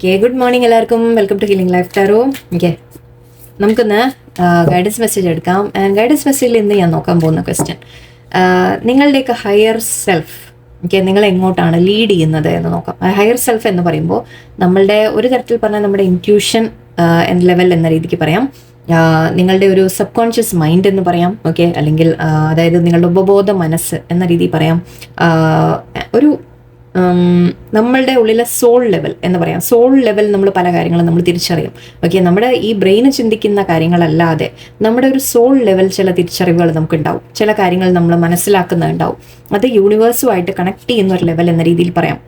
Okay, good morning എല്ലാവർക്കും. Welcome to healing life tarot. Okay, നമുക്കൊന്ന് guidance message എടുക്കാം. Guidance മെസ്സേജിൽ ഇന്ന് ഞാൻ നോക്കാൻ പോകുന്ന ക്വസ്റ്റ്യൻ, നിങ്ങളുടെയൊക്കെ ഹയർ സെൽഫ്, ഓക്കെ, നിങ്ങൾ എങ്ങോട്ടാണ് ലീഡ് ചെയ്യുന്നത് എന്ന് നോക്കാം. ഹയർ സെൽഫ് എന്ന് പറയുമ്പോൾ നമ്മളുടെ ഒരു തരത്തിൽ പറഞ്ഞാൽ നമ്മുടെ ഇൻറ്റ്യൂഷൻ ലെവൽ എന്ന രീതിക്ക് പറയാം, നിങ്ങളുടെ ഒരു സബ് കോൺഷ്യസ് മൈൻഡ് എന്ന് പറയാം. ഓക്കെ, അല്ലെങ്കിൽ അതായത് നിങ്ങളുടെ ഉപബോധ മനസ്സ് എന്ന രീതിയിൽ പറയാം. ഒരു നമ്മളുടെ ഉള്ളിലെ സോൾ ലെവൽ എന്ന് പറയാം. സോൾ ലെവൽ നമ്മൾ പല കാര്യങ്ങളും നമ്മൾ തിരിച്ചറിയും. ഓക്കെ, നമ്മുടെ ഈ ബ്രെയിന് ചിന്തിക്കുന്ന കാര്യങ്ങളല്ലാതെ നമ്മുടെ ഒരു സോൾ ലെവൽ ചില തിരിച്ചറിവുകൾ നമുക്കുണ്ടാവും. ചില കാര്യങ്ങൾ നമ്മൾ മനസ്സിലാക്കുന്നുണ്ടാവും. അത് യൂണിവേഴ്സുമായിട്ട് കണക്ട് ചെയ്യുന്ന ഒരു ലെവൽ എന്ന രീതിയിൽ പറയാം.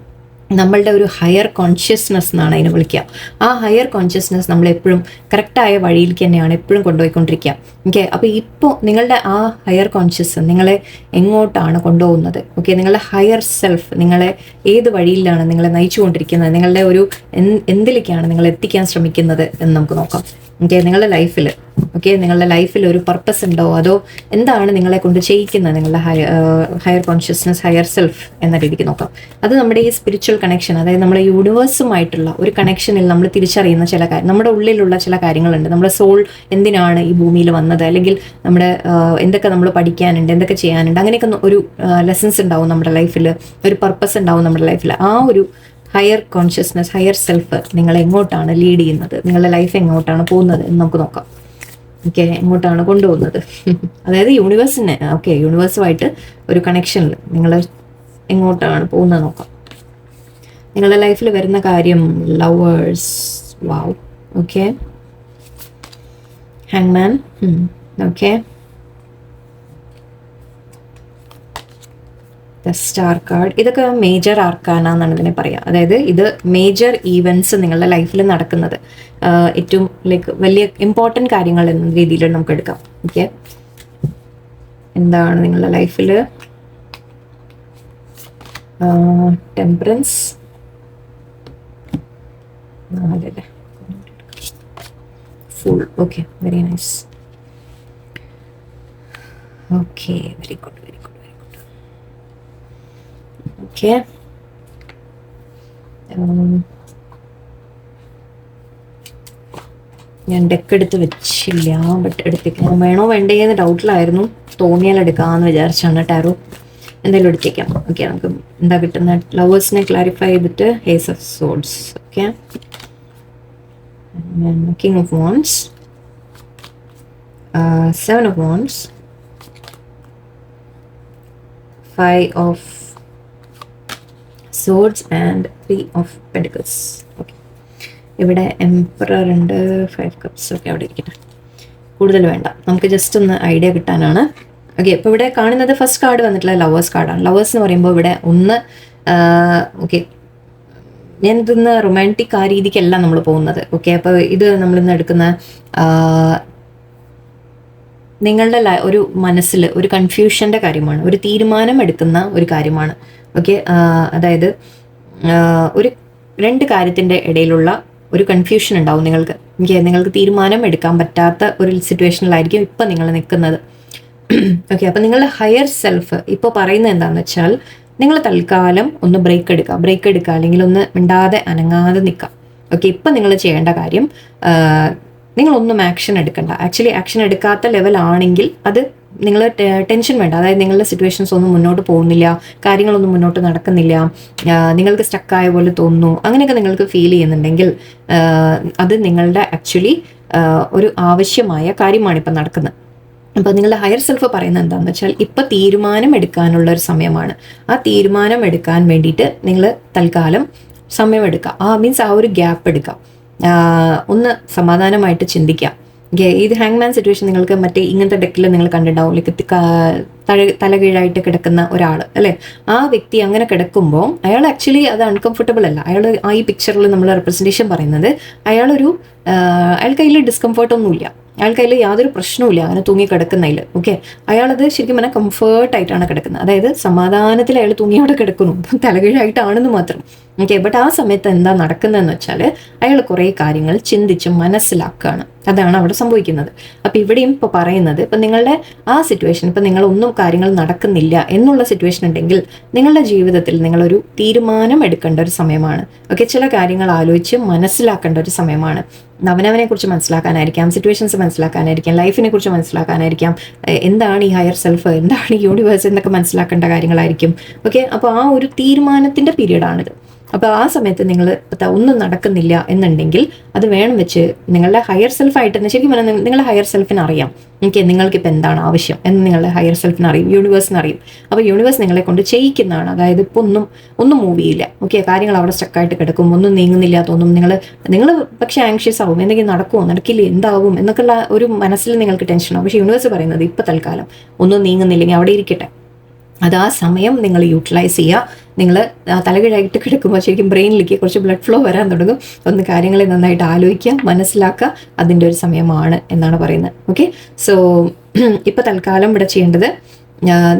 നമ്മളുടെ ഒരു ഹയർ കോൺഷ്യസ്നെസ് എന്നാണ് അതിനെ വിളിക്കുക. ആ ഹയർ കോൺഷ്യസ്നെസ് നമ്മളെപ്പോഴും കറക്റ്റായ വഴിയിലേക്ക് തന്നെയാണ് എപ്പോഴും കൊണ്ടുപോയിക്കൊണ്ടിരിക്കുക. ഓക്കെ, അപ്പോൾ ഇപ്പോൾ നിങ്ങളുടെ ആ ഹയർ കോൺഷ്യസ് നിങ്ങളെ എങ്ങോട്ടാണ് കൊണ്ടുപോകുന്നത്? ഓക്കെ, നിങ്ങളുടെ ഹയർ സെൽഫ് നിങ്ങളെ ഏത് വഴിയിലാണ് നിങ്ങളെ നയിച്ചുകൊണ്ടിരിക്കുന്നത്? നിങ്ങളുടെ ഒരു എന്തിലേക്കാണ് നിങ്ങൾ എത്തിക്കാൻ ശ്രമിക്കുന്നത് എന്ന് നമുക്ക് നോക്കാം. ഓക്കെ, നിങ്ങളുടെ ലൈഫിൽ നിങ്ങളുടെ ലൈഫിൽ ഒരു പർപ്പസ് ഉണ്ടോ, അതോ എന്താണ് നിങ്ങളെ കൊണ്ട് ചെയ്യിക്കുന്നത്? നിങ്ങളുടെ ഹയർ കോൺഷ്യസ്നെസ്, ഹയർ സെൽഫ് എന്ന രീതിക്ക് നോക്കാം. അത് നമ്മുടെ ഈ സ്പിരിച്വൽ കണക്ഷൻ, അതായത് നമ്മുടെ യൂണിവേഴ്സുമായിട്ടുള്ള ഒരു കണക്ഷനിൽ നമ്മൾ തിരിച്ചറിയുന്ന ചില കാര്യം, നമ്മുടെ ഉള്ളിലുള്ള ചില കാര്യങ്ങളുണ്ട്. നമ്മുടെ സോൾ എന്തിനാണ് ഈ ഭൂമിയിൽ വന്നത്, അല്ലെങ്കിൽ നമ്മുടെ എന്തൊക്കെ നമ്മൾ പഠിക്കാനുണ്ട്, എന്തൊക്കെ ചെയ്യാനുണ്ട്, അങ്ങനെയൊക്കെ ഒരു ലെസൺസ് ഉണ്ടാവും നമ്മുടെ ലൈഫിൽ, ഒരു പർപ്പസ് ഉണ്ടാവും നമ്മുടെ ലൈഫിൽ. ആ ഒരു ഹയർ കോൺഷ്യസ്നെസ്, ഹയർ സെൽഫ് നിങ്ങൾ എങ്ങോട്ടാണ് ലീഡ് ചെയ്യുന്നത്, നിങ്ങളുടെ ലൈഫ് എങ്ങോട്ടാണ് പോകുന്നത് എന്ന് നമുക്ക് നോക്കാം. ഓക്കെ, എങ്ങോട്ടാണ് കൊണ്ടുപോകുന്നത്? അതായത് യൂണിവേഴ്സിനെ, ഓക്കെ, യൂണിവേഴ്സുമായിട്ട് ഒരു കണക്ഷനിൽ നിങ്ങൾ എങ്ങോട്ടാണ് പോകുന്നത് നോക്കാം. നിങ്ങളുടെ ലൈഫിൽ വരുന്ന കാര്യം ലവേഴ്സ്, വാവ്, ഓക്കെ, ഹാങ്മാൻ, ഓക്കെ, സ്റ്റാർ കാർഡ്. ഇതൊക്കെ മേജർ ആർക്കാന എന്നാണ് ഇതിനെ പറയുക. അതായത് ഇത് മേജർ ഈവൻറ്റ്സ് നിങ്ങളുടെ ലൈഫിൽ നടക്കുന്നത്, ഏറ്റവും വലിയ ഇമ്പോർട്ടൻറ്റ് കാര്യങ്ങൾ എന്ന രീതിയിൽ നമുക്ക് എടുക്കാം. ഓക്കെ, എന്താണ് നിങ്ങളുടെ ലൈഫിൽ? ടെമ്പറൻസ്, അല്ലേ, full. Okay, very nice. Okay, very good, very good, very good. Okay, ഞാൻ ഡെക്ക് എടുത്ത് വെച്ചില്ല, ബട്ട് എടുത്തേക്കാം. വേണോ വേണ്ടേന്ന് ഡൗട്ടിലായിരുന്നു, തോന്നിയാൽ എടുക്കാമെന്ന് വിചാരിച്ചാണ് ടാരോ. എന്തായാലും എടുത്തേക്കാം. ഓക്കെ, നമുക്ക് എന്താ കിട്ടുന്ന ലവേഴ്സിനെ ക്ലാരിഫൈ ചെയ്തിട്ട് ace of swords. Okay, king of wands, 7 of wands, 5 of swords and 3 of pentacles. Okay, ഇവിടെ എംപറർ ഉണ്ട്, 5 cups. ഓക്കെ, അവിടെ ഇരിക്കട്ടെ, കൂടുതൽ വേണ്ട, നമുക്ക് ജസ്റ്റ് ഒന്ന് ഐഡിയ കിട്ടാനാണ്. ഓക്കെ, ഇപ്പോൾ ഇവിടെ കാണുന്നത് ഫസ്റ്റ് കാർഡ് വന്നിട്ടുള്ള ലവേഴ്സ് കാർഡാണ്. ലവേഴ്സ് എന്ന് പറയുമ്പോൾ ഇവിടെ ഒന്ന്, ഓക്കെ, ഞാനിതിന്ന് റൊമാൻറ്റിക് ആ രീതിക്കല്ല നമ്മൾ പോകുന്നത്. ഓക്കെ, അപ്പോൾ ഇത് നമ്മളിന്ന് എടുക്കുന്ന നിങ്ങളുടെ ഒരു മനസ്സിൽ ഒരു കൺഫ്യൂഷൻ്റെ കാര്യമാണ്, ഒരു തീരുമാനം എടുക്കുന്ന ഒരു കാര്യമാണ്. ഓക്കെ, അതായത് ഒരു രണ്ട് കാര്യത്തിൻ്റെ ഇടയിലുള്ള ഒരു കൺഫ്യൂഷൻ ഉണ്ടാവും നിങ്ങൾക്ക്. ഓക്കെ, നിങ്ങൾക്ക് തീരുമാനം എടുക്കാൻ പറ്റാത്ത ഒരു സിറ്റുവേഷനിലായിരിക്കും ഇപ്പം നിങ്ങൾ നിൽക്കുന്നത്. ഓക്കെ, അപ്പം നിങ്ങളുടെ ഹയർ സെൽഫ് ഇപ്പോൾ പറയുന്നത് എന്താണെന്ന് വെച്ചാൽ, നിങ്ങൾ തൽക്കാലം ഒന്ന് ബ്രേക്ക് എടുക്കുക, അല്ലെങ്കിൽ ഒന്ന് മിണ്ടാതെ അനങ്ങാതെ നിൽക്കാം. ഓക്കെ, ഇപ്പം നിങ്ങൾ ചെയ്യേണ്ട കാര്യം, നിങ്ങളൊന്നും ആക്ഷൻ എടുക്കണ്ട. ആക്ച്വലി ആക്ഷൻ എടുക്കാത്ത ലെവലാണെങ്കിൽ അത് നിങ്ങൾ ടെൻഷൻ വേണ്ട. അതായത് നിങ്ങളുടെ സിറ്റുവേഷൻസ് ഒന്നും മുന്നോട്ട് പോകുന്നില്ല, കാര്യങ്ങളൊന്നും മുന്നോട്ട് നടക്കുന്നില്ല, നിങ്ങൾക്ക് സ്റ്റക്കായ പോലെ തോന്നുന്നു, അങ്ങനെയൊക്കെ നിങ്ങൾക്ക് ഫീൽ ചെയ്യുന്നുണ്ടെങ്കിൽ അത് നിങ്ങളുടെ ആക്ച്വലി ഒരു ആവശ്യമായ കാര്യമാണ് ഇപ്പം നടക്കുന്നത്. അപ്പോൾ നിങ്ങളുടെ ഹയർ സെൽഫ് പറയുന്നത് എന്താണെന്ന് വെച്ചാൽ, ഇപ്പം തീരുമാനം എടുക്കാനുള്ള ഒരു സമയമാണ്. ആ തീരുമാനം എടുക്കാൻ വേണ്ടിയിട്ട് നിങ്ങൾ തൽക്കാലം സമയമെടുക്കുക. മീൻസ് ആ ഒരു ഗ്യാപ്പ് എടുക്കുക, ഒന്ന് സമാധാനമായിട്ട് ചിന്തിക്കാം. ഇത് ഹാങ്മാൻ സിറ്റുവേഷൻ നിങ്ങൾക്ക് മറ്റേ ഇങ്ങനത്തെ ഡെക്കിൽ നിങ്ങൾ കണ്ടിട്ടുണ്ടാവും. തലകീഴായിട്ട് കിടക്കുന്ന ഒരാൾ, അല്ലേ? ആ വ്യക്തി അങ്ങനെ കിടക്കുമ്പോൾ അയാൾ ആക്ച്വലി അത് അൺകംഫർട്ടബിൾ അല്ല. അയാൾ ഈ പിക്ചറിൽ നമ്മൾ റെപ്രസെൻറ്റേഷൻ പറയുന്നത് അയാൾക്ക് അതിൽ ഡിസ്കംഫർട്ടൊന്നുമില്ല, അയാൾക്ക് അതിൽ യാതൊരു പ്രശ്നവുമില്ല അങ്ങനെ തൂങ്ങി കിടക്കുന്നതിൽ. ഓക്കെ, അയാളത് ശരിക്കും പറഞ്ഞാൽ കംഫേർട്ടായിട്ടാണ് കിടക്കുന്നത്. അതായത് സമാധാനത്തിൽ അയാൾ തൂങ്ങി അവിടെ കിടക്കുന്നു, തലകീഴായിട്ടാണെന്ന് മാത്രം. ഓക്കെ, ബട്ട് ആ സമയത്ത് എന്താ നടക്കുന്നതെന്ന് വെച്ചാൽ, അയാൾ കുറേ കാര്യങ്ങൾ ചിന്തിച്ച് മനസ്സിലാക്കുകയാണ്. അതാണ് അവിടെ സംഭവിക്കുന്നത്. അപ്പം ഇവിടെയും ഇപ്പോൾ പറയുന്നത്, ഇപ്പം നിങ്ങളുടെ ആ സിറ്റുവേഷൻ, ഇപ്പം നിങ്ങളൊന്നും കാര്യങ്ങൾ നടക്കുന്നില്ല എന്നുള്ള സിറ്റുവേഷൻ ഉണ്ടെങ്കിൽ നിങ്ങളുടെ ജീവിതത്തിൽ നിങ്ങളൊരു തീരുമാനം എടുക്കേണ്ട ഒരു സമയമാണ്. ഓക്കെ, ചില കാര്യങ്ങൾ ആലോചിച്ച് മനസ്സിലാക്കേണ്ട ഒരു സമയമാണ്. അവനവനെ കുറിച്ച് മനസ്സിലാക്കാനായിരിക്കാം, സിറ്റുവേഷൻസ് മനസ്സിലാക്കാനായിരിക്കാം, ലൈഫിനെ കുറിച്ച് മനസ്സിലാക്കാനായിരിക്കാം, എന്താണ് ഈ ഹയർ സെൽഫ്, എന്താണ് ഈ യൂണിവേഴ്സ് എന്നൊക്കെ മനസ്സിലാക്കേണ്ട കാര്യങ്ങളായിരിക്കും. ഓക്കെ, അപ്പോൾ ആ ഒരു തീരുമാനത്തിൻ്റെ പീരീഡാണിത്. അപ്പോൾ ആ സമയത്ത് നിങ്ങൾ ഒന്നും നടക്കുന്നില്ല എന്നുണ്ടെങ്കിൽ അത് വേണം വെച്ച് നിങ്ങളുടെ ഹയർ സെൽഫായിട്ട് തന്നെ, ശരിക്കും പറഞ്ഞാൽ നിങ്ങളുടെ ഹയർ സെൽഫിന് അറിയാം ഓക്കെ നിങ്ങൾക്കിപ്പോൾ എന്താണ് ആവശ്യം എന്ന് നിങ്ങളുടെ ഹയർ സെൽഫിന് അറിയും, യൂണിവേഴ്സിന് അറിയും. അപ്പോൾ യൂണിവേഴ്സ് നിങ്ങളെ കൊണ്ട് ചെയ്യിക്കുന്നതാണ്. അതായത് ഇപ്പോൾ ഒന്നും മൂവ് ചെയ്യില്ല, ഓക്കെ, കാര്യങ്ങൾ അവിടെ സ്റ്റക്കായിട്ട് കിടക്കും, ഒന്നും നീങ്ങുന്നില്ല തോന്നും. നിങ്ങൾ പക്ഷേ ആങ്ഷ്യസ് ആവും, എന്തെങ്കിലും നടക്കുമോ നടക്കില്ലേ എന്താവും എന്നൊക്കെയുള്ള ഒരു മനസ്സിൽ നിങ്ങൾക്ക് ടെൻഷനാവും. പക്ഷേ യൂണിവേഴ്സ് പറയുന്നത് ഇപ്പോൾ തൽക്കാലം ഒന്നും നീങ്ങുന്നില്ലെങ്കിൽ അവിടെ ഇരിക്കട്ടെ, അത് ആ സമയം നിങ്ങൾ യൂട്ടിലൈസ് ചെയ്യുക. നിങ്ങൾ തലകീഴായിട്ട് കിടക്കുമ്പോൾ ശരിക്കും ബ്രെയിനിലേക്ക് കുറച്ച് ബ്ലഡ് ഫ്ലോ വരാൻ തുടങ്ങും. ഒന്ന് കാര്യങ്ങളെ നന്നായിട്ട് ആലോചിക്കുക, മനസ്സിലാക്കുക, അതിൻ്റെ ഒരു സമയമാണ് എന്നാണ് പറയുന്നത്. ഓക്കെ, സോ ഇപ്പോൾ തൽക്കാലം ഇവിടെ ചെയ്യേണ്ടത്,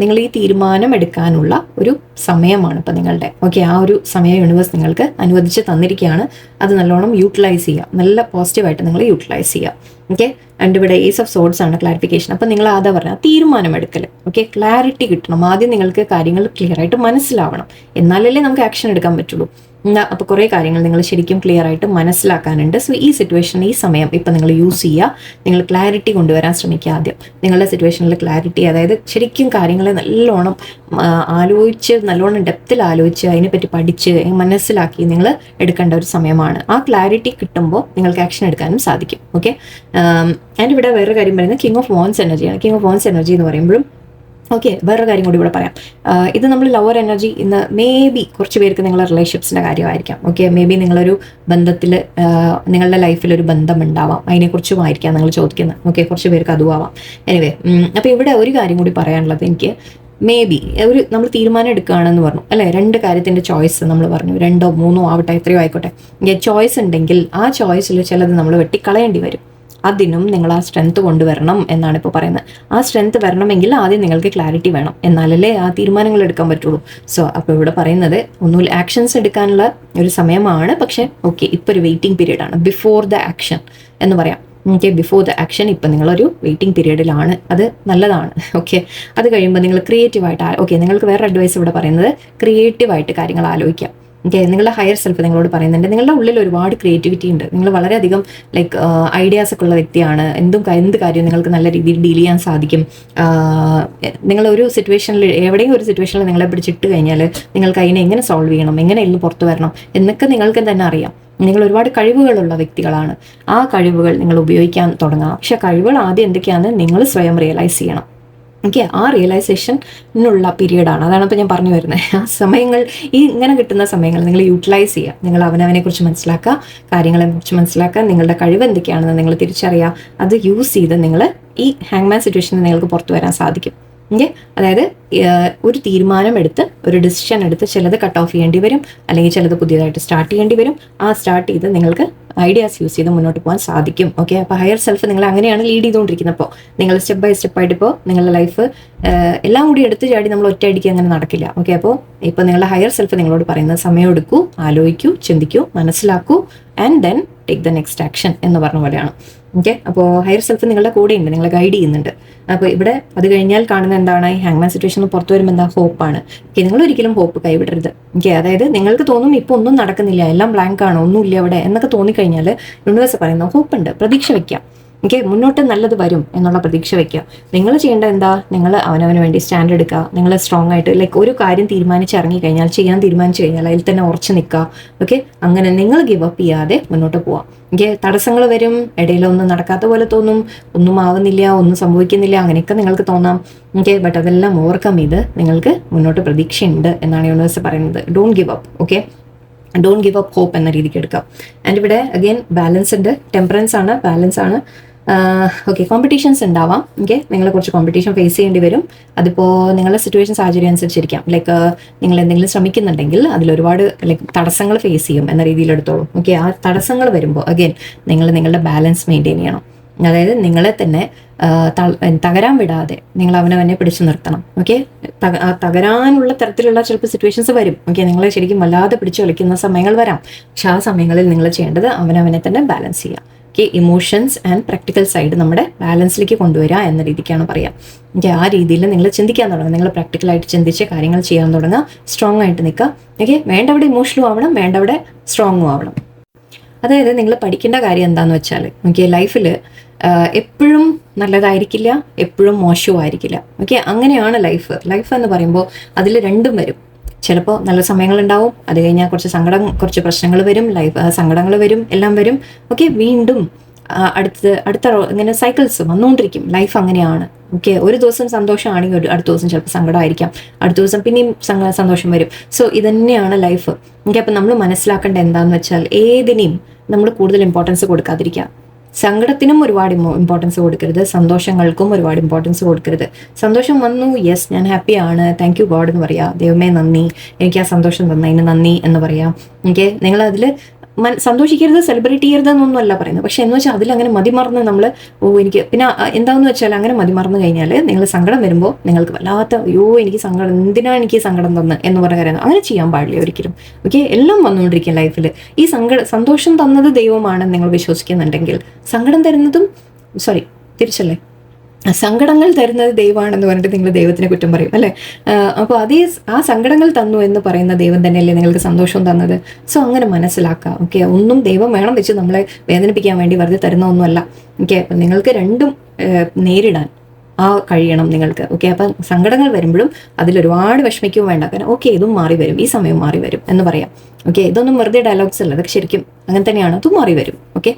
നിങ്ങൾ ഈ തീരുമാനം എടുക്കാനുള്ള ഒരു സമയമാണ് ഇപ്പം നിങ്ങളുടെ. ഓക്കെ, ആ ഒരു സമയം യൂണിവേഴ്സ് നിങ്ങൾക്ക് അനുവദിച്ച് തന്നിരിക്കുകയാണ്. അത് നല്ലോണം യൂട്ടിലൈസ് ചെയ്യുക, നല്ല പോസിറ്റീവായിട്ട് നിങ്ങൾ യൂട്ടിലൈസ് ചെയ്യുക. ഓക്കെ, ആൻഡ് ഇവിടെ ഏസ് ഓഫ് സോഡ്സ് ആണ് ക്ലാരിഫിക്കേഷൻ. അപ്പം നിങ്ങൾ അതാ പറഞ്ഞാൽ തീരുമാനമെടുക്കൽ. ഓക്കെ, ക്ലാരിറ്റി കിട്ടണം. ആദ്യം നിങ്ങൾക്ക് കാര്യങ്ങൾ ക്ലിയർ ആയിട്ട് മനസ്സിലാവണം, എന്നാലല്ലേ നമുക്ക് ആക്ഷൻ എടുക്കാൻ പറ്റുള്ളൂ. അപ്പോൾ കുറേ കാര്യങ്ങൾ നിങ്ങൾ ശരിക്കും ക്ലിയർ ആയിട്ട് മനസ്സിലാക്കാനുണ്ട്. സോ ഈ സിറ്റുവേഷൻ, ഈ സമയം ഇപ്പം നിങ്ങൾ യൂസ് ചെയ്യുക, നിങ്ങൾ ക്ലാരിറ്റി കൊണ്ടുവരാൻ ശ്രമിക്കുക. ആദ്യം നിങ്ങളുടെ സിറ്റുവേഷനിൽ ക്ലാരിറ്റി, അതായത് ശരിക്കും കാര്യങ്ങളെ നല്ലോണം ആലോചിച്ച്, നല്ലോണം ഡെപ്തിൽ ആലോചിച്ച്, അതിനെപ്പറ്റി പഠിച്ച് മനസ്സിലാക്കി നിങ്ങൾ എടുക്കേണ്ട ഒരു സമയമാണ്. ആ ക്ലാരിറ്റി കിട്ടുമ്പോൾ നിങ്ങൾക്ക് ആക്ഷൻ എടുക്കാനും സാധിക്കും. ഓക്കെ, ആൻഡ് ഇവിടെ വേറൊരു കാര്യം പറയുന്നത് കിങ് ഓഫ് വോൺസ് എനർജിയാണ്. കിങ് ഓഫ് വോൺസ് എനർജി എന്ന് പറയുമ്പോഴും ഓക്കെ, വേറൊരു കാര്യം കൂടി ഇവിടെ പറയാം. ഇത് നമ്മൾ ലവർ എനർജി ഇന്ന് മേ ബി കുറച്ച് പേർക്ക് നിങ്ങളുടെ റിലേഷൻഷിപ്സിൻ്റെ കാര്യമായിരിക്കാം. ഓക്കെ, മേ ബി നിങ്ങളൊരു ബന്ധത്തിൽ, നിങ്ങളുടെ ലൈഫിൽ ഒരു ബന്ധം ഉണ്ടാവാം, അതിനെക്കുറിച്ചുമായിരിക്കാം നിങ്ങൾ ചോദിക്കുന്നത്. ഓക്കെ, കുറച്ച് പേർക്ക് അതും ആവാം. എനിവേ, അപ്പോൾ ഇവിടെ ഒരു കാര്യം കൂടി പറയാനുള്ളത്, എനിക്ക് മേ ബി നമ്മൾ തീരുമാനം എടുക്കുകയാണെന്ന് പറഞ്ഞു അല്ലേ, 2 കാര്യത്തിൻ്റെ ചോയ്സ് നമ്മൾ പറഞ്ഞു, 2ഓ 3ഓ ആവട്ടെ, എത്രയോ ആയിക്കോട്ടെ, ചോയ്സ് ഉണ്ടെങ്കിൽ ആ ചോയ്സിൽ ചിലത് നമ്മൾ വെട്ടിക്കളയേണ്ടി വരും. അതിനും നിങ്ങൾ ആ സ്ട്രെങ്ത് കൊണ്ടുവരണം എന്നാണ് ഇപ്പോൾ പറയുന്നത്. ആ സ്ട്രെങ്ത് വരണമെങ്കിൽ ആദ്യം നിങ്ങൾക്ക് ക്ലാരിറ്റി വേണം, എന്നാലല്ലേ ആ തീരുമാനങ്ങൾ എടുക്കാൻ പറ്റുള്ളൂ. സോ അപ്പോൾ ഇവിടെ പറയുന്നത് ഒന്നുമില്ല, ആക്ഷൻസ് എടുക്കാനുള്ള ഒരു സമയമാണ്. പക്ഷേ ഓക്കെ, ഇപ്പോൾ ഒരു വെയിറ്റിംഗ് പീരീഡാണ്, ബിഫോർ ദ ആക്ഷൻ എന്ന് പറയാം. ഓക്കെ, ബിഫോർ ദ ആക്ഷൻ ഇപ്പം നിങ്ങളൊരു വെയിറ്റിംഗ് പീരീഡിലാണ്, അത് നല്ലതാണ്. ഓക്കെ, അത് കഴിയുമ്പോൾ നിങ്ങൾ ക്രിയേറ്റീവായിട്ട്, ഓക്കെ, നിങ്ങൾക്ക് വേറെ അഡ്വൈസ് ഇവിടെ പറയുന്നത് ക്രിയേറ്റീവായിട്ട് കാര്യങ്ങൾ ആലോചിക്കാം. ഓക്കെ, നിങ്ങളുടെ ഹയർ സെൽഫ് നിങ്ങളോട് പറയുന്നുണ്ട്, നിങ്ങളുടെ ഉള്ളിൽ ഒരുപാട് ക്രിയേറ്റിവിറ്റി ഉണ്ട്, നിങ്ങൾ വളരെയധികം ലൈക്ക് ഐഡിയാസ് ഒക്കെ ഉള്ള വ്യക്തിയാണ്, എന്ത് കാര്യവും നിങ്ങൾക്ക് നല്ല രീതിയിൽ ഡീൽ ചെയ്യാൻ സാധിക്കും. നിങ്ങളൊരു സിറ്റുവേഷനിൽ, എവിടെയും ഒരു സിറ്റുവേഷനിൽ നിങ്ങളെ പിടിച്ചിട്ട് കഴിഞ്ഞാൽ നിങ്ങൾക്ക് അതിനെ എങ്ങനെ സോൾവ് ചെയ്യണം, എങ്ങനെ എല്ലാം പുറത്ത് വരണം എന്നൊക്കെ നിങ്ങൾക്ക് തന്നെ അറിയാം. നിങ്ങൾ ഒരുപാട് കഴിവുകളുള്ള വ്യക്തികളാണ്. ആ കഴിവുകൾ നിങ്ങൾ ഉപയോഗിക്കാൻ തുടങ്ങുക. പക്ഷെ കഴിവുകൾ ആദ്യം എന്തൊക്കെയാണെന്ന് നിങ്ങൾ സ്വയം റിയലൈസ് ചെയ്യണം. ഓക്കെ, ആ റിയലൈസേഷനുള്ള പീരീഡാണ്. അതാണ് ഇപ്പോൾ ഞാൻ പറഞ്ഞു വരുന്നത്. ആ സമയങ്ങൾ, ഈ ഇങ്ങനെ കിട്ടുന്ന സമയങ്ങൾ നിങ്ങൾ യൂട്ടിലൈസ് ചെയ്യുക. നിങ്ങൾ അവനവനെക്കുറിച്ച് മനസ്സിലാക്കുക, കാര്യങ്ങളെക്കുറിച്ച് മനസ്സിലാക്കുക, നിങ്ങളുടെ കഴിവ് എന്തൊക്കെയാണെന്ന് നിങ്ങൾ തിരിച്ചറിയുക. അത് യൂസ് ചെയ്ത് നിങ്ങൾ ഈ ഹാങ്മാൻ സിറ്റുവേഷനിൽ നിങ്ങൾക്ക് പുറത്തു വരാൻ സാധിക്കും. ഓക്കെ, അതായത് ഒരു തീരുമാനമെടുത്ത്, ഒരു ഡിസിഷൻ എടുത്ത്, ചിലത് കട്ട് ഓഫ് ചെയ്യേണ്ടി വരും, അല്ലെങ്കിൽ ചിലത് പുതിയതായിട്ട് സ്റ്റാർട്ട് ചെയ്യേണ്ടി വരും. ആ സ്റ്റാർട്ട് ചെയ്ത് നിങ്ങൾക്ക് ഐഡിയാസ് യൂസ് ചെയ്ത് മുന്നോട്ട് പോകാൻ സാധിക്കും. ഓക്കെ, അപ്പോൾ ഹയർ സെൽഫ് നിങ്ങൾ അങ്ങനെയാണ് ലീഡ് ചെയ്തുകൊണ്ടിരിക്കുന്നത്. അപ്പോൾ നിങ്ങൾ സ്റ്റെപ്പ് ബൈ സ്റ്റെപ്പായിട്ട് ഇപ്പോൾ നിങ്ങളുടെ ലൈഫ് എല്ലാം കൂടി എടുത്തു ചാടി നമ്മൾ ഒറ്റയടിക്ക് അങ്ങനെ നടക്കില്ല. ഓക്കെ, അപ്പോൾ ഇപ്പോൾ നിങ്ങളുടെ ഹയർ സെൽഫ് നിങ്ങളോട് പറയുന്നത് സമയം എടുക്കൂ, ആലോചിക്കൂ, ചിന്തിക്കൂ, മനസ്സിലാക്കൂ, and then take the next action എന്ന് പറഞ്ഞ പോലെയാണ്. ഓക്കെ, അപ്പോൾ ഹയർ സെൽഫ് നിങ്ങളുടെ കൂടെയുണ്ട്, നിങ്ങളെ ഗൈഡ് ചെയ്യുന്നുണ്ട്. അപ്പോൾ ഇവിടെ അത് കഴിഞ്ഞാൽ കാണുന്ന എന്താണ്, ഈ ഹാങ്മാൻ സിറ്റുവേഷനിൽ പുറത്തു വരുമ്പോൾ എന്താ, ഹോപ്പാണ്. ഓക്കെ, നിങ്ങൾ ഒരിക്കലും ഹോപ്പ് കൈവിടരുത്. ഓക്കെ, അതായത് നിങ്ങൾക്ക് തോന്നും ഇപ്പോൾ ഒന്നും നടക്കുന്നില്ല, എല്ലാം ബ്ലാങ്ക് ആണ്, ഒന്നുമില്ല അവിടെ എന്നൊക്കെ തോന്നിക്കഴിഞ്ഞാൽ യൂണിവേഴ്സ് പറയുന്ന ഹോപ്പുണ്ട്, പ്രതീക്ഷ വയ്ക്കാം. ഓക്കെ, മുന്നോട്ട് നല്ലത് വരും എന്നുള്ള പ്രതീക്ഷ വയ്ക്കുക. നിങ്ങൾ ചെയ്യേണ്ടത് എന്താ, നിങ്ങൾ അവനവന് വേണ്ടി സ്റ്റാൻഡ് എടുക്കുക. നിങ്ങൾ സ്ട്രോങ് ആയിട്ട് ലൈക്ക് ഒരു കാര്യം തീരുമാനിച്ച് ഇറങ്ങിക്കഴിഞ്ഞാൽ, ചെയ്യാൻ തീരുമാനിച്ചു കഴിഞ്ഞാൽ അതിൽ തന്നെ ഉറച്ചു നിൽക്കുക. ഓക്കെ, അങ്ങനെ നിങ്ങൾ ഗിവ് അപ്പ് ചെയ്യാതെ മുന്നോട്ട് പോവാം. ഓക്കെ, തടസ്സങ്ങൾ വരും, ഇടയിലൊന്നും നടക്കാത്ത പോലെ തോന്നും, ഒന്നും ആവുന്നില്ല, ഒന്നും സംഭവിക്കുന്നില്ല, അങ്ങനെയൊക്കെ നിങ്ങൾക്ക് തോന്നാം. ഓക്കെ, ബട്ട് അതെല്ലാം ഓവർകം ചെയ്ത് നിങ്ങൾക്ക് മുന്നോട്ട് പ്രതീക്ഷയുണ്ട് എന്നാണ് യൂണിവേഴ്സ് പറയുന്നത്. Don't give up. Okay, don't give up hope എന്ന രീതിക്ക് എടുക്കാം. ആൻഡ് ഇവിടെ അഗെയിൻ ബാലൻസ് ഉണ്ട്, ടെമ്പറൻസ് ആണ്, ബാലൻസ് ആണ്. ഓക്കെ, കോമ്പറ്റീഷൻസ് ഉണ്ടാവാം. ഓക്കെ, നിങ്ങൾ കുറച്ച് കോമ്പറ്റീഷൻ ഫേസ് ചെയ്യേണ്ടി വരും. അതിപ്പോൾ നിങ്ങളുടെ സിറ്റുവേഷൻ സാഹചര്യം അനുസരിച്ചിരിക്കാം. ലൈക്ക് നിങ്ങൾ എന്തെങ്കിലും ശ്രമിക്കുന്നുണ്ടെങ്കിൽ അതിലൊരുപാട് ലൈക്ക് തടസ്സങ്ങൾ ഫേസ് ചെയ്യും എന്ന രീതിയിൽ എടുത്തോളൂ. ഓക്കെ, ആ തടസ്സങ്ങൾ വരുമ്പോൾ അഗെയിൻ നിങ്ങൾ നിങ്ങളുടെ ബാലൻസ് മെയിൻറ്റെയിൻ ചെയ്യണം. അതായത് നിങ്ങളെ തന്നെ തകരാൻ വിടാതെ നിങ്ങൾ അവനവനെ പിടിച്ചു നിർത്തണം. ഓക്കെ, തകരാനുള്ള തരത്തിലുള്ള ചിലപ്പോൾ സിറ്റുവേഷൻസ് വരും. ഓക്കെ, നിങ്ങളെ ശരിക്കും വല്ലാതെ പിടിച്ചു കളിക്കുന്ന സമയങ്ങൾ വരാം. പക്ഷെ ആ സമയങ്ങളിൽ നിങ്ങൾ ചെയ്യേണ്ടത് അവനവനെ തന്നെ ബാലൻസ് ചെയ്യുക. Okay, emotions and practical side നമ്മുടെ ബാലൻസിലേക്ക് കൊണ്ടുവരിക എന്ന രീതിക്കാണ് പറയാം. ഓക്കെ, ആ രീതിയിൽ നിങ്ങൾ ചിന്തിക്കാൻ തുടങ്ങുക, നിങ്ങൾ പ്രാക്ടിക്കലായിട്ട് ചിന്തിച്ച് കാര്യങ്ങൾ ചെയ്യാൻ തുടങ്ങുക, സ്ട്രോങ് ആയിട്ട് നിൽക്കുക. ഓക്കെ, വേണ്ടവിടെ ഇമോഷണലും ആവണം, വേണ്ടവിടെ സ്ട്രോങ്ങും ആവണം. അതായത് നിങ്ങൾ പഠിക്കേണ്ട കാര്യം എന്താണെന്ന് വെച്ചാൽ, ഓക്കെ, ലൈഫിൽ എപ്പോഴും നല്ലതായിരിക്കില്ല, എപ്പോഴും മോശവുമായിരിക്കില്ല. ഓക്കെ, അങ്ങനെയാണ് ലൈഫ് എന്ന് പറയുമ്പോൾ അതിൽ രണ്ടും വരും. ചിലപ്പോൾ നല്ല സമയങ്ങളുണ്ടാവും, അത് കഴിഞ്ഞാൽ കുറച്ച് പ്രശ്നങ്ങൾ വരും, സങ്കടങ്ങൾ വരും, എല്ലാം വരും. ഓക്കെ, വീണ്ടും അടുത്ത ഇങ്ങനെ സൈക്കിൾസ് വന്നുകൊണ്ടിരിക്കും. ലൈഫ് അങ്ങനെയാണ്. ഓക്കെ, ഒരു ദിവസം സന്തോഷമാണെങ്കിൽ അടുത്ത ദിവസം ചിലപ്പോൾ സങ്കടമായിരിക്കാം, അടുത്ത ദിവസം പിന്നെയും സന്തോഷം വരും. സോ ഇതന്നെയാണ് ലൈഫ്. ഓക്കെ, അപ്പം നമ്മൾ മനസ്സിലാക്കേണ്ട എന്താണെന്ന് വെച്ചാൽ ഏതിനെയും നമ്മൾ കൂടുതൽ ഇമ്പോർട്ടൻസ് കൊടുക്കാതിരിക്കുക. സങ്കടത്തിനും ഒരുപാട് ഇമ്പോർട്ടൻസ് കൊടുക്കരുത്, സന്തോഷങ്ങൾക്കും ഒരുപാട് ഇമ്പോർട്ടൻസ് കൊടുക്കരുത്. സന്തോഷം വന്നു, യെസ് ഞാൻ ഹാപ്പിയാണ്, താങ്ക് യു ഗോഡ് എന്ന് പറയാം, ദൈവമേ നന്ദി, എനിക്ക് ആ സന്തോഷം തന്നതിന് നന്ദി എന്ന് പറയാം. ഓക്കെ, നിങ്ങളതിൽ സന്തോഷിക്കരുത്, സെലിബ്രേറ്റ് ചെയ്യരുത് എന്നൊന്നുമല്ല പറയുന്നത്. പക്ഷെ എന്ന് വെച്ചാൽ അതിലങ്ങനെ മതിമറന്ന് നമ്മൾ എനിക്ക് പിന്നെ എന്താണെന്ന് വെച്ചാൽ അങ്ങനെ മതിമറന്നു കഴിഞ്ഞാൽ നിങ്ങൾ സങ്കടം വരുമ്പോൾ നിങ്ങൾക്ക് വല്ലാത്ത എനിക്ക് സങ്കടം, എന്തിനാണ് എനിക്ക് സങ്കടം തന്ന് എന്ന് പറഞ്ഞ കാര്യം അങ്ങനെ ചെയ്യാൻ പാടില്ല ഒരിക്കലും. ഓക്കെ, എല്ലാം വന്നുകൊണ്ടിരിക്കും ലൈഫിൽ. ഈ സന്തോഷം തന്നത് ദൈവമാണെന്ന് നിങ്ങൾ വിശ്വസിക്കുന്നുണ്ടെങ്കിൽ സങ്കടം തരുന്നതും തിരിച്ചല്ലേ, സങ്കടങ്ങൾ തരുന്നത് ദൈവമാണെന്ന് പറഞ്ഞിട്ട് നിങ്ങൾ ദൈവത്തിനെ കുറ്റം പറയും അല്ലേ? അപ്പോൾ ആ സങ്കടങ്ങൾ തന്നു എന്ന് പറയുന്ന ദൈവം തന്നെയല്ലേ നിങ്ങൾക്ക് സന്തോഷം തന്നത്? സോ അങ്ങനെ മനസ്സിലാക്കുക. ഓക്കെ, ഒന്നും ദൈവം വേണം വെച്ച് നമ്മളെ വേദനിപ്പിക്കാൻ വേണ്ടി വെറുതെ തരുന്ന ഒന്നുമല്ല. ഓക്കെ, അപ്പം നിങ്ങൾക്ക് രണ്ടും നേരിടാൻ കഴിയണം നിങ്ങൾക്ക്. ഓക്കെ, അപ്പം സങ്കടങ്ങൾ വരുമ്പോഴും അതിലൊരുപാട് വിഷമിക്കുകയും വേണ്ട. കാരണം ഓക്കെ, ഇതും മാറി വരും, ഈ സമയം മാറി വരും എന്ന് പറയാം. ഓക്കെ, ഇതൊന്നും വെറുതെ ഡയലോഗ്സ് അല്ല, അതൊക്കെ ശരിക്കും അങ്ങനെ തന്നെയാണ്, അതും മാറി വരും. ഓക്കെ,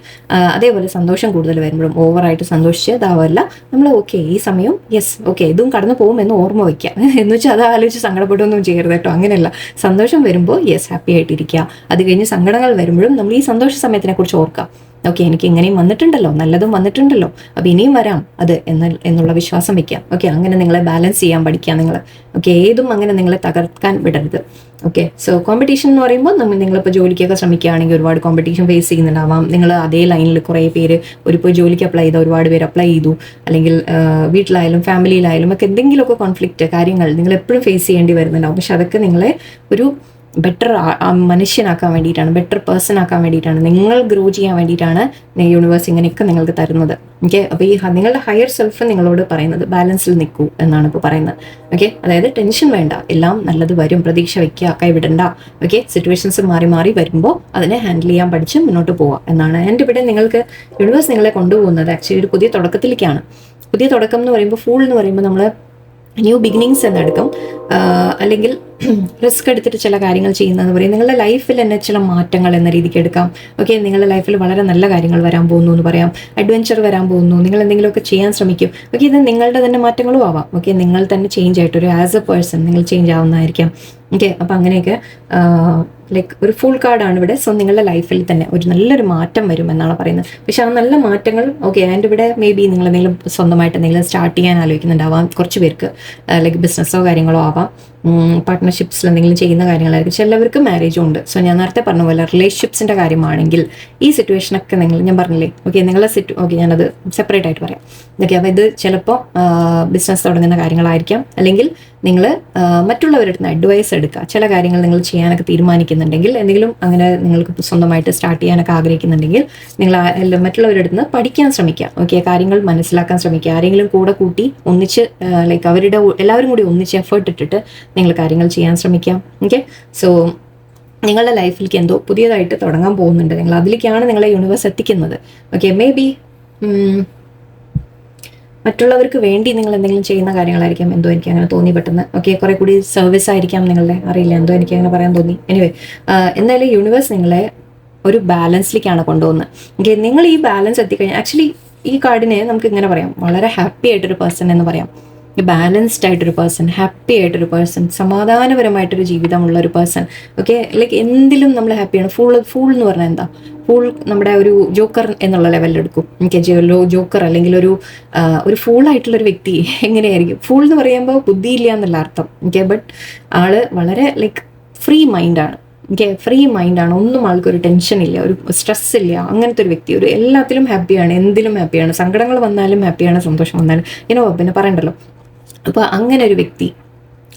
അതേപോലെ സന്തോഷം കൂടുതൽ വരുമ്പോഴും ഓവറായിട്ട് സന്തോഷിച്ച് ഇതാവല്ല നമ്മൾ. ഓക്കെ, ഈ സമയം യെസ്, ഓക്കെ, ഇതും കടന്നു പോകും എന്ന് ഓർമ്മ വയ്ക്കുക. എന്ന് വെച്ചാൽ അത് ആലോചിച്ച് സങ്കടപ്പെടുകയൊന്നും ചെയ്യരുത് കേട്ടോ, അങ്ങനെയല്ല. സന്തോഷം വരുമ്പോൾ യെസ് ഹാപ്പി ആയിട്ടിരിക്കുക. അത് കഴിഞ്ഞ് സങ്കടങ്ങൾ വരുമ്പോഴും നമ്മൾ ഈ സന്തോഷ സമയത്തിനെ കുറിച്ച് ഓർക്കുക. ഓക്കെ, എനിക്ക് ഇങ്ങനെയും വന്നിട്ടുണ്ടല്ലോ, നല്ലതും വന്നിട്ടുണ്ടല്ലോ, അപ്പോൾ ഇനിയും വരാം അത് എന്നുള്ള വിശ്വാസം വയ്ക്കാം. ഓക്കെ, അങ്ങനെ നിങ്ങളെ ബാലൻസ് ചെയ്യാൻ പഠിക്കുക നിങ്ങൾ. ഓക്കെ, ഏതും അങ്ങനെ നിങ്ങളെ തകർക്കാൻ വിടരുത്. ഓക്കെ, സോ കോമ്പറ്റീഷൻ എന്ന് പറയുമ്പോൾ നിങ്ങളിപ്പോൾ ജോലിക്കൊക്കെ ശ്രമിക്കുകയാണെങ്കിൽ ഒരുപാട് കോമ്പറ്റീഷൻ ഫേസ് ചെയ്യുന്നുണ്ടാവാം. നിങ്ങൾ അതേ ലൈനിൽ കുറേ പേര് ഇപ്പോൾ ജോലിക്ക് അപ്ലൈ ചെയ്ത ഒരുപാട് പേര് അപ്ലൈ ചെയ്തു, അല്ലെങ്കിൽ വീട്ടിലായാലും ഫാമിലിയിലായാലും ഒക്കെ എന്തെങ്കിലുമൊക്കെ കോൺഫ്ലിക്റ്റ് കാര്യങ്ങൾ നിങ്ങൾ എപ്പോഴും ഫേസ് ചെയ്യേണ്ടി വരുന്നുണ്ടാവും. പക്ഷെ അതൊക്കെ നിങ്ങളെ ഒരു ബെറ്റർ മനുഷ്യനാക്കാൻ വേണ്ടിയിട്ടാണ്, ബെറ്റർ പേഴ്സൺ ആക്കാൻ വേണ്ടിയിട്ടാണ്, നിങ്ങൾ ഗ്രോ ചെയ്യാൻ വേണ്ടിയിട്ടാണ് യൂണിവേഴ്സ് ഇങ്ങനെയൊക്കെ നിങ്ങൾക്ക് തരുന്നത്. ഓക്കെ, അപ്പോൾ ഈ നിങ്ങളുടെ ഹയർ സെൽഫ് നിങ്ങളോട് പറയുന്നത് ബാലൻസിൽ നിൽക്കൂ എന്നാണ് ഇപ്പോൾ പറയുന്നത്. ഓക്കെ, അതായത് ടെൻഷൻ വേണ്ട, എല്ലാം നല്ലത് വരും, പ്രതീക്ഷ വയ്ക്കുക, കൈവിടണ്ട. ഓക്കെ, സിറ്റുവേഷൻസ് മാറി മാറി വരുമ്പോൾ അതിനെ ഹാൻഡിൽ ചെയ്യാൻ പഠിച്ച് മുന്നോട്ട് പോവുക എന്നാണ്. എൻ്റെ ഇവിടെ നിങ്ങൾക്ക് യൂണിവേഴ്സ് നിങ്ങളെ കൊണ്ടുപോകുന്നത് ആക്ച്വലി ഒരു പുതിയ തുടക്കത്തിലേക്കാണ്. പുതിയ തുടക്കം എന്ന് പറയുമ്പോൾ ഫൂൾ എന്ന് പറയുമ്പോൾ നമ്മൾ ന്യൂ ബിഗിനിങ്സ് എന്നെടുക്കും, അല്ലെങ്കിൽ റിസ്ക് എടുത്തിട്ട് ചില കാര്യങ്ങൾ ചെയ്യുന്നതെന്ന് പറയും. നിങ്ങളുടെ ലൈഫിൽ തന്നെ ചില മാറ്റങ്ങൾ എന്ന രീതിക്ക് എടുക്കാം. ഓക്കെ, നിങ്ങളുടെ ലൈഫിൽ വളരെ നല്ല കാര്യങ്ങൾ വരാൻ പോകുന്നു എന്ന് പറയാം, അഡ്വഞ്ചർ വരാൻ പോകുന്നു, നിങ്ങൾ എന്തെങ്കിലുമൊക്കെ ചെയ്യാൻ ശ്രമിക്കും. ഓക്കെ, ഇത് നിങ്ങളുടെ തന്നെ മാറ്റങ്ങളും ആവാം. ഓക്കെ, നിങ്ങൾ തന്നെ ചേഞ്ച് ആയിട്ട് ഒരു ആസ് എ പേഴ്സൺ നിങ്ങൾ ചേഞ്ച് ആവുന്നതായിരിക്കാം. ഓക്കെ, അപ്പം അങ്ങനെയൊക്കെ ലൈക്ക് ഒരു ഫുൾ കാർഡാണ് ഇവിടെ. സോ നിങ്ങളുടെ ലൈഫിൽ തന്നെ ഒരു നല്ലൊരു മാറ്റം വരും എന്നാണ് പറയുന്നത്. പക്ഷെ ആ നല്ല മാറ്റങ്ങൾ ഓക്കെ, അതിൻ്റെ ഇവിടെ മേ ബി നിങ്ങൾ എന്തെങ്കിലും സ്വന്തമായിട്ട് എന്തെങ്കിലും സ്റ്റാർട്ട് ചെയ്യാൻ ആലോചിക്കുന്നുണ്ടാവാം. കുറച്ച് പേർക്ക് ലൈക്ക് ബിസിനസ്സോ കാര്യങ്ങളോ ആവാം, പാർട്ട്ണർഷിപ്സിൽ എന്തെങ്കിലും ചെയ്യുന്ന കാര്യങ്ങളായിരിക്കും. ചിലവർക്ക് മാരേജും ഉണ്ട്. സോ ഞാൻ നേരത്തെ പറഞ്ഞ പോലെ റിലേഷൻഷിപ്സിൻ്റെ കാര്യമാണെങ്കിൽ ഈ സിറ്റുവേഷനൊക്കെ ഞാൻ പറഞ്ഞില്ലേ, ഓക്കെ, നിങ്ങളെ ഓക്കെ, ഞാനത് സെപ്പറേറ്റ് ആയിട്ട് പറയാം. ഓക്കെ, അപ്പോൾ ഇത് ചിലപ്പോൾ ബിസിനസ് തുടങ്ങുന്ന കാര്യങ്ങളായിരിക്കാം, അല്ലെങ്കിൽ നിങ്ങൾ മറ്റുള്ളവരുടെ അടുത്ത് അഡ്വൈസ് എടുക്കുക. ചില കാര്യങ്ങൾ നിങ്ങൾ ചെയ്യാനൊക്കെ തീരുമാനിക്കുന്നുണ്ടെങ്കിൽ, എന്തെങ്കിലും അങ്ങനെ നിങ്ങൾക്ക് സ്വന്തമായിട്ട് സ്റ്റാർട്ട് ചെയ്യാനൊക്കെ ആഗ്രഹിക്കുന്നുണ്ടെങ്കിൽ നിങ്ങൾ മറ്റുള്ളവരുടെ അടുത്ത് പഠിക്കാൻ ശ്രമിക്കുക. ഓക്കെ, കാര്യങ്ങൾ മനസ്സിലാക്കാൻ ശ്രമിക്കുക. ആരെങ്കിലും കൂടെ കൂട്ടി ഒന്നിച്ച് ലൈക്ക് എല്ലാവരും കൂടി ഒന്നിച്ച് എഫേർട്ട് ഇട്ടിട്ട് നിങ്ങൾ കാര്യങ്ങൾ ചെയ്യാൻ ശ്രമിക്കാം. ഓക്കെ, സോ നിങ്ങളുടെ ലൈഫിലേക്ക് എന്തോ പുതിയതായിട്ട് തുടങ്ങാൻ പോകുന്നുണ്ട്, നിങ്ങൾ അതിലേക്കാണ് നിങ്ങളെ യൂണിവേഴ്സ് എത്തിക്കുന്നത്. ഓക്കെ, മേ ബി മറ്റുള്ളവർക്ക് വേണ്ടി നിങ്ങൾ എന്തെങ്കിലും ചെയ്യുന്ന കാര്യങ്ങളായിരിക്കാം, എന്തോ എനിക്ക് അങ്ങനെ തോന്നി പെട്ടെന്ന്. ഓക്കെ, കുറെ കൂടി സർവീസ് ആയിരിക്കാം നിങ്ങളുടെ, അറിയില്ല, എന്തോ എനിക്ക് അങ്ങനെ പറയാൻ തോന്നി. എനിവേ, എന്തായാലും യൂണിവേഴ്സ് നിങ്ങളെ ഒരു ബാലൻസിലേക്കാണ് കൊണ്ടുപോകുന്നത്. ഓക്കെ, നിങ്ങൾ ഈ ബാലൻസ് എത്തിക്കഴിഞ്ഞാൽ ആക്ച്വലി ഈ കാർഡിനെ നമുക്ക് ഇങ്ങനെ പറയാം, വളരെ ഹാപ്പി ആയിട്ടൊരു പേഴ്സൺ എന്ന് പറയാം. ബാലൻസ്ഡ് ആയിട്ടൊരു പേഴ്സൺ, ഹാപ്പി ആയിട്ടൊരു പേഴ്സൺ, സമാധാനപരമായിട്ടൊരു ജീവിതമുള്ള ഒരു പേഴ്സൺ. ഓക്കെ, ലൈക്ക് എന്തിലും നമ്മൾ ഹാപ്പിയാണ്. ഫൂൾ എന്ന് പറഞ്ഞാൽ എന്താ? ഫൂൾ നമ്മുടെ ഒരു ജോക്കർ എന്നുള്ള ലെവലിൽ എടുക്കും. ഓക്കെ, ജോക്കർ അല്ലെങ്കിൽ ഒരു ഫൂളായിട്ടുള്ളൊരു വ്യക്തി എങ്ങനെയായിരിക്കും? ഫൂൾ എന്ന് പറയുമ്പോൾ ബുദ്ധിയില്ല എന്നല്ല അർത്ഥം. ഓക്കെ, ബട്ട് ആള് വളരെ ലൈക്ക് ഫ്രീ മൈൻഡാണ്. ഓക്കെ, ഫ്രീ മൈൻഡാണ്, ഒന്നും ആൾക്കൊരു ടെൻഷൻ ഇല്ല, ഒരു സ്ട്രെസ് ഇല്ല, അങ്ങനത്തെ ഒരു വ്യക്തി. ഒരു എല്ലാത്തിലും ഹാപ്പിയാണ്, എന്തിലും ഹാപ്പിയാണ്, സങ്കടങ്ങൾ വന്നാലും ഹാപ്പിയാണ്, സന്തോഷം വന്നാലും പിന്നെ പറയണ്ടല്ലോ. അപ്പോൾ അങ്ങനെ ഒരു വ്യക്തി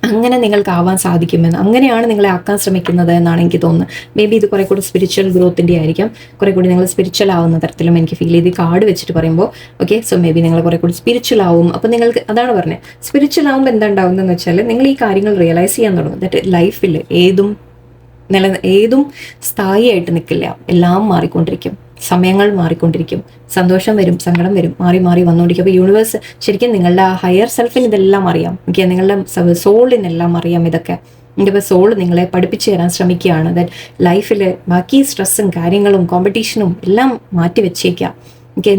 അങ്ങനെ നിങ്ങൾക്ക് ആവാൻ സാധിക്കുമെന്ന്, അങ്ങനെയാണ് നിങ്ങളെ ആക്കാൻ ശ്രമിക്കുന്നത് എന്നാണ് എനിക്ക് തോന്നുന്നത്. മേ ബി ഇത് കുറെ കൂടി സ്പിരിച്വൽ ഗ്രോത്തിൻ്റെ ആയിരിക്കാം, കുറെ കൂടി നിങ്ങൾ സ്പിരിച്വൽ ആവുന്ന തരത്തിലും എനിക്ക് ഫീൽ ചെയ്ത് കാർഡ് വെച്ചിട്ട് പറയുമ്പോൾ. ഓക്കെ, സോ മേ ബി നിങ്ങൾ കുറെ കൂടി സ്പിരിച്വൽ ആവും. അപ്പോൾ നിങ്ങൾക്ക് അതാണ് പറഞ്ഞത്, സ്പിരിച്വൽ ആവുമ്പോൾ എന്താ ഉണ്ടാവുന്നതെന്ന് വെച്ചാൽ നിങ്ങൾ ഈ കാര്യങ്ങൾ റിയലൈസ് ചെയ്യാൻ തുടങ്ങും. ദാറ്റ് ലൈഫിൽ ഏതും സ്ഥായിയായിട്ട് നിൽക്കില്ല, എല്ലാം മാറിക്കൊണ്ടിരിക്കും, സമയങ്ങൾ മാറിക്കൊണ്ടിരിക്കും, സന്തോഷം വരും, സങ്കടം വരും, മാറി മാറി വന്നുകൊണ്ടിരിക്കും. അപ്പോൾ യൂണിവേഴ്സ് ശരിക്കും നിങ്ങളുടെ ആ ഹയർ സെൽഫിന് ഇതെല്ലാം അറിയാം. ഓക്കെ, നിങ്ങളുടെ സോളിനെല്ലാം അറിയാം ഇതൊക്കെ. ഇപ്പോൾ സോൾ നിങ്ങളെ പഠിപ്പിച്ചു തരാൻ ശ്രമിക്കുകയാണ്. ദാറ്റ് ലൈഫിൽ ബാക്കി സ്ട്രെസ്സും കാര്യങ്ങളും കോമ്പറ്റീഷനും എല്ലാം മാറ്റി വെച്ചേക്കാം. ഓക്കെ,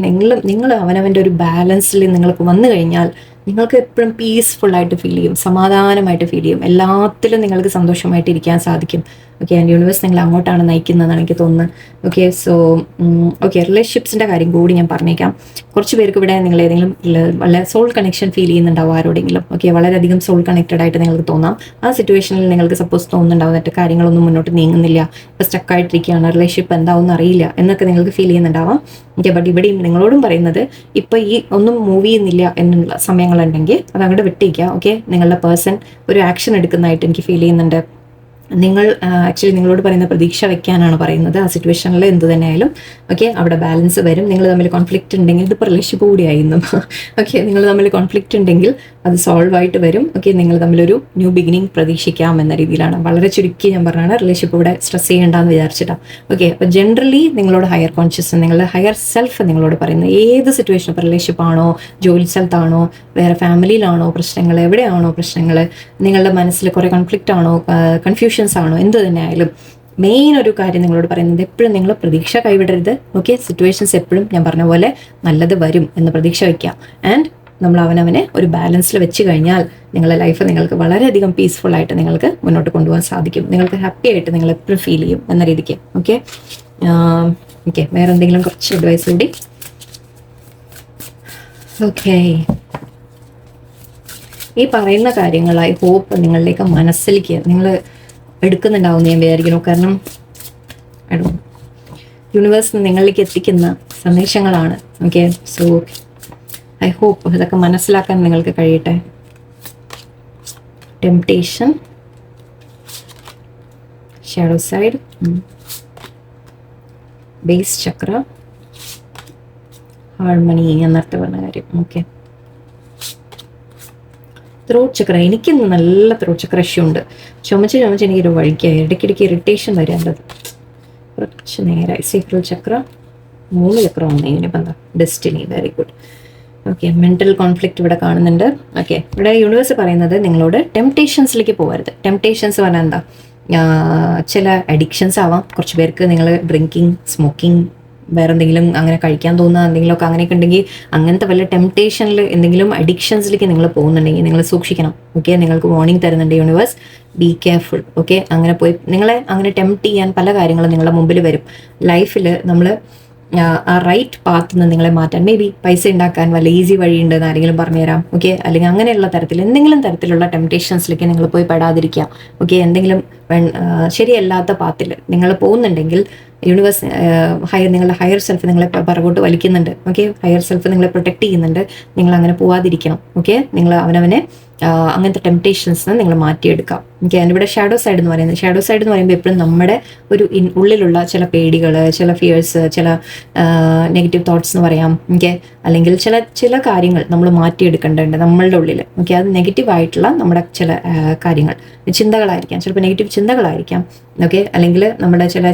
നിങ്ങൾ അവനവൻ്റെ ഒരു ബാലൻസിൽ നിങ്ങൾക്ക് വന്നു കഴിഞ്ഞാൽ നിങ്ങൾക്ക് എപ്പോഴും പീസ്ഫുള്ളായിട്ട് ഫീൽ ചെയ്യും, സമാധാനമായിട്ട് ഫീൽ ചെയ്യും, എല്ലാത്തിലും നിങ്ങൾക്ക് സന്തോഷമായിട്ട് ഇരിക്കാൻ സാധിക്കും. ഓക്കെ, ആൻഡ് യൂണിവേഴ്സ് നിങ്ങൾ അങ്ങോട്ടാണ് നയിക്കുന്നതെന്നാണ് എനിക്ക് തോന്നുന്നത്. ഓക്കെ, സോ റിലേഷൻഷിപ്സിൻ്റെ കാര്യം കൂടി ഞാൻ പറഞ്ഞേക്കാം. കുറച്ച് പേർക്ക് ഇവിടെ നിങ്ങൾ ഏതെങ്കിലും വളരെ സോൾ കണക്ഷൻ ഫീൽ ചെയ്യുന്നുണ്ടാവും ആരോടെങ്കിലും. ഓക്കെ, വളരെയധികം സോൾ കണക്റ്റഡ് ആയിട്ട് നിങ്ങൾക്ക് തോന്നാം. ആ സിറ്റുവേഷനിൽ നിങ്ങൾക്ക് സപ്പോസ് തോന്നുന്നുണ്ടാവും എന്നിട്ട് കാര്യങ്ങളൊന്നും മുന്നോട്ട് നീങ്ങുന്നില്ല, ഇപ്പോൾ സ്റ്റക്കായിട്ടിരിക്കുകയാണ്, റിലേഷൻഷിപ്പ് എന്താവും അറിയില്ല എന്നൊക്കെ നിങ്ങൾക്ക് ഫീൽ ചെയ്യുന്നുണ്ടാവാം. ഓക്കെ, ബട്ട് ഇവിടെയും നിങ്ങളോടും പറയുന്നത് ഇപ്പോൾ ഈ ഒന്നും മൂവ് ചെയ്യുന്നില്ല എന്നുള്ള സമയങ്ങളുണ്ടെങ്കിൽ അത് അങ്ങോട്ട് വിട്ടേക്കുക. ഓക്കെ, നിങ്ങളുടെ പേഴ്സൺ ഒരു ആക്ഷൻ എടുക്കുന്നതായിട്ട് എനിക്ക് ഫീൽ ചെയ്യുന്നുണ്ട്. നിങ്ങൾ ആക്ച്വലി നിങ്ങളോട് പറയുന്ന പ്രതീക്ഷ വെക്കാനാണ് പറയുന്നത്. ആ സിറ്റുവേഷനിൽ എന്ത് തന്നെയായാലും ഓക്കെ, അവിടെ ബാലൻസ് വരും. നിങ്ങൾ തമ്മിൽ കോൺഫ്ലിക്റ്റ് ഉണ്ടെങ്കിൽ, ഇതിപ്പോൾ റിലേഷൻഷിപ്പ് കൂടിയായിരുന്നു. ഓക്കെ, നിങ്ങൾ തമ്മിൽ കോൺഫ്ലിക്റ്റ് ഉണ്ടെങ്കിൽ അത് സോൾവ് ആയിട്ട് വരും. ഓക്കെ, നിങ്ങൾ തമ്മിലൊരു ന്യൂ ബിഗിനിങ് പ്രതീക്ഷിക്കാം എന്ന രീതിയിലാണ്. വളരെ ചുരുക്കി ഞാൻ പറഞ്ഞാണ്, റിലേഷൻഷിപ്പ് ഇവിടെ സ്ട്രെസ് ചെയ്യേണ്ടെന്ന് വിചാരിച്ചിട്ടാണ്. ഓക്കെ, അപ്പോൾ ജനറലി നിങ്ങളോട് ഹയർ കോൺഷ്യസ്, നിങ്ങളുടെ ഹയർ സെൽഫ് നിങ്ങളോട് പറയുന്നത് ഏത് സിറ്റുവേഷൻ, ഇപ്പോൾ റിലേഷൻഷിപ്പ് ആണോ, ജോലി സ്ഥലത്താണോ, വേറെ ഫാമിലിയിലാണോ പ്രശ്നങ്ങൾ, എവിടെയാണോ പ്രശ്നങ്ങൾ, നിങ്ങളുടെ മനസ്സിൽ കുറേ കോൺഫ്ലിക്റ്റ് ആണോ, കൺഫ്യൂഷൻസ് ആണോ, എന്ത് തന്നെ ആയാലും മെയിൻ ഒരു കാര്യം നിങ്ങളോട് പറയുന്നത് എപ്പോഴും നിങ്ങൾ പ്രതീക്ഷ കൈവിടരുത്. ഓക്കെ, സിറ്റുവേഷൻസ് എപ്പോഴും ഞാൻ പറഞ്ഞ പോലെ നല്ലത് വരും എന്ന് പ്രതീക്ഷ വയ്ക്കാം. ആൻഡ് നമ്മൾ അവനവനെ ഒരു ബാലൻസിൽ വെച്ച് കഴിഞ്ഞാൽ നിങ്ങളുടെ ലൈഫ് നിങ്ങൾക്ക് വളരെയധികം പീസ്ഫുൾ ആയിട്ട് നിങ്ങൾക്ക് മുന്നോട്ട് കൊണ്ടുപോകാൻ സാധിക്കും. നിങ്ങൾക്ക് ഹാപ്പി ആയിട്ട് നിങ്ങൾ എപ്പോഴും ഫീൽ ചെയ്യും എന്ന രീതിക്ക്. ഓക്കെ, ഓക്കെ, വേറെ എന്തെങ്കിലും കുറച്ച് അഡ്വൈസ് കൂടി. ഓക്കെ, ഈ പറയുന്ന കാര്യങ്ങൾ ഐ ഹോപ്പ് നിങ്ങളിലേക്ക് മനസ്സിലേക്ക് നിങ്ങൾ എടുക്കുന്നുണ്ടാവും ഞാൻ വിചാരിക്കുന്നു. കാരണം യൂണിവേഴ്സിന് നിങ്ങളിലേക്ക് എത്തിക്കുന്ന സന്ദേശങ്ങളാണ്. ഓക്കെ, സോ ഐ ഹോപ്പ് ഇതൊക്കെ മനസ്സിലാക്കാൻ നിങ്ങൾക്ക് കഴിയട്ടെ. ടെംപ്ടേഷൻ, ഷാഡോ സൈഡ്, ബേസ് ചക്ര, ഹാർമണി എന്നർത്ഥ പറഞ്ഞ കാര്യം. ഓക്കെ, ത്രോട്ട് ചക്ര, എനിക്ക് നല്ല ത്രോട്ട് ചക്ര ഇഷ്യൂ ഉണ്ട്. ചുമച്ച് എനിക്കൊരു വഴിക്കായി ഇടയ്ക്കിടയ്ക്ക് ഇറിറ്റേഷൻ വരേണ്ടത്. കുറച്ച് നേരമായി. സീക്രൽ ചക്ര, 3 ചക്ര വന്നു. ഇതിനിപ്പോൾ എന്താ, destiny, very good. Okay, mental conflict ഇവിടെ കാണുന്നുണ്ട്. ഓക്കെ, ഇവിടെ യൂണിവേഴ്സ് പറയുന്നത് നിങ്ങളോട് ടെംപ്ടേഷൻസിലേക്ക് പോകരുത്. ടെംപ്ടേഷൻസ് പറഞ്ഞാൽ എന്താ, ചില അഡിക്ഷൻസ് ആവാം. കുറച്ച് പേർക്ക് നിങ്ങൾ ഡ്രിങ്കിങ്, സ്മോക്കിംഗ്, വേറെ എന്തെങ്കിലും അങ്ങനെ കഴിക്കാൻ തോന്നുക എന്തെങ്കിലുമൊക്കെ അങ്ങനെയൊക്കെ ഉണ്ടെങ്കിൽ, അങ്ങനത്തെ വല്ല ടെംപ്ടേഷനിൽ എന്തെങ്കിലും അഡിക്ഷൻസിലേക്ക് നിങ്ങൾ പോകുന്നുണ്ടെങ്കിൽ നിങ്ങൾ സൂക്ഷിക്കണം. ഓക്കെ, നിങ്ങൾക്ക് വാർണിംഗ് തരുന്നുണ്ട് യൂണിവേഴ്സ്, ബി കെയർഫുൾ. ഓക്കെ, അങ്ങനെ പോയി നിങ്ങളെ അങ്ങനെ ടെംപ്റ്റ് ചെയ്യാൻ പല കാര്യങ്ങളും നിങ്ങളുടെ മുമ്പിൽ വരും. ലൈഫിൽ നമ്മൾ ആ റൈറ്റ് പാത്തിൽ നിന്ന് നിങ്ങളെ മാറ്റാൻ, മേ ബി പൈസ ഉണ്ടാക്കാൻ വല്ല ഈസി വഴിയുണ്ടെന്ന് ആരെങ്കിലും പറഞ്ഞുതരാം. ഓക്കെ, അല്ലെങ്കിൽ അങ്ങനെയുള്ള തരത്തിൽ എന്തെങ്കിലും തരത്തിലുള്ള ടെംപ്ടേഷൻസിലേക്ക് നിങ്ങൾ പോയി പെടാതിരിക്കുക. ഓക്കെ, എന്തെങ്കിലും ശരിയല്ലാത്ത പാത്തിൽ നിങ്ങൾ പോകുന്നുണ്ടെങ്കിൽ യൂണിവേഴ്സ് നിങ്ങളുടെ ഹയർ സെൽഫ് നിങ്ങളെ പുറകോട്ട് വലിക്കുന്നുണ്ട്. ഓക്കെ, ഹയർ സെൽഫ് നിങ്ങളെ പ്രൊട്ടക്ട് ചെയ്യുന്നുണ്ട്. നിങ്ങൾ അങ്ങനെ പോവാതിരിക്കണം. ഓക്കെ, നിങ്ങൾ അവനവനെ അങ്ങനത്തെ ടെംപ്ടേഷൻസിന് നിങ്ങൾ മാറ്റിയെടുക്കാം. ഓക്കെ, അതിൻ്റെ ഇവിടെ ഷാഡോ സൈഡ് എന്ന് പറയുന്നത്, ഷാഡോ സൈഡ് എന്ന് പറയുമ്പോൾ എപ്പോഴും നമ്മുടെ ഒരു ഉള്ളിലുള്ള ചില പേടികൾ, ചില ഫിയേഴ്സ്, ചില നെഗറ്റീവ് തോട്ട്സ് എന്ന് പറയാം. ഓക്കെ, അല്ലെങ്കിൽ ചില കാര്യങ്ങൾ നമ്മൾ മാറ്റിയെടുക്കേണ്ടതുണ്ട് നമ്മളുടെ ഉള്ളിൽ. ഓക്കെ, അത് നെഗറ്റീവായിട്ടുള്ള നമ്മുടെ ചില കാര്യങ്ങൾ, ചിന്തകളായിരിക്കാം, ചിലപ്പോൾ നെഗറ്റീവ് ചിന്തകളായിരിക്കാം. ഓക്കെ, അല്ലെങ്കിൽ നമ്മുടെ ചില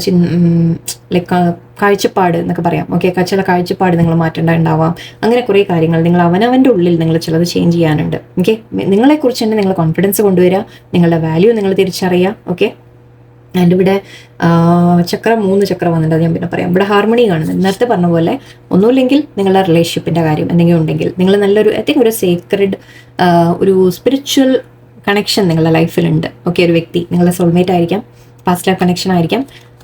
ലൈക്ക് കാഴ്ചപ്പാട് എന്നൊക്കെ പറയാം. ഓക്കെ, ചില കാഴ്ചപ്പാട് നിങ്ങൾ മാറ്റേണ്ടതുണ്ടാവാം. അങ്ങനെ കുറേ കാര്യങ്ങൾ നിങ്ങൾ അവനവൻ്റെ ഉള്ളിൽ നിങ്ങൾ ചിലത് ചേഞ്ച് ചെയ്യാനുണ്ട്. ഓക്കെ, നിങ്ങളെക്കുറിച്ച് തന്നെ നിങ്ങൾ കോൺഫിഡൻസ് കൊണ്ടുവരിക, നിങ്ങളുടെ വാല്യൂ നിങ്ങൾ തിരിച്ചറിയുക. ഓക്കെ, ആൻഡ് ഇവിടെ ചക്ര 3 ചക്ര വന്നിട്ട് അത് ഞാൻ പിന്നെ പറയാം. ഇവിടെ ഹാർമണി കാണുന്നത് നേരത്തെ പറഞ്ഞ പോലെ, ഒന്നുമില്ലെങ്കിൽ നിങ്ങളുടെ റിലേഷൻഷിപ്പിൻ്റെ കാര്യം എന്തെങ്കിലും ഉണ്ടെങ്കിൽ നിങ്ങൾ നല്ലൊരു ഐ തിങ്ക് ഒരു സേക്രഡ് ഒരു സ്പിരിച്വൽ കണക്ഷൻ നിങ്ങളുടെ ലൈഫിലുണ്ട്. ഓക്കെ, ഒരു വ്യക്തി നിങ്ങളുടെ സോൾമേറ്റ് ആയിരിക്കാം, പാസ്റ്റ് ലൈഫ് കണക്ഷൻ ആയിരിക്കാം.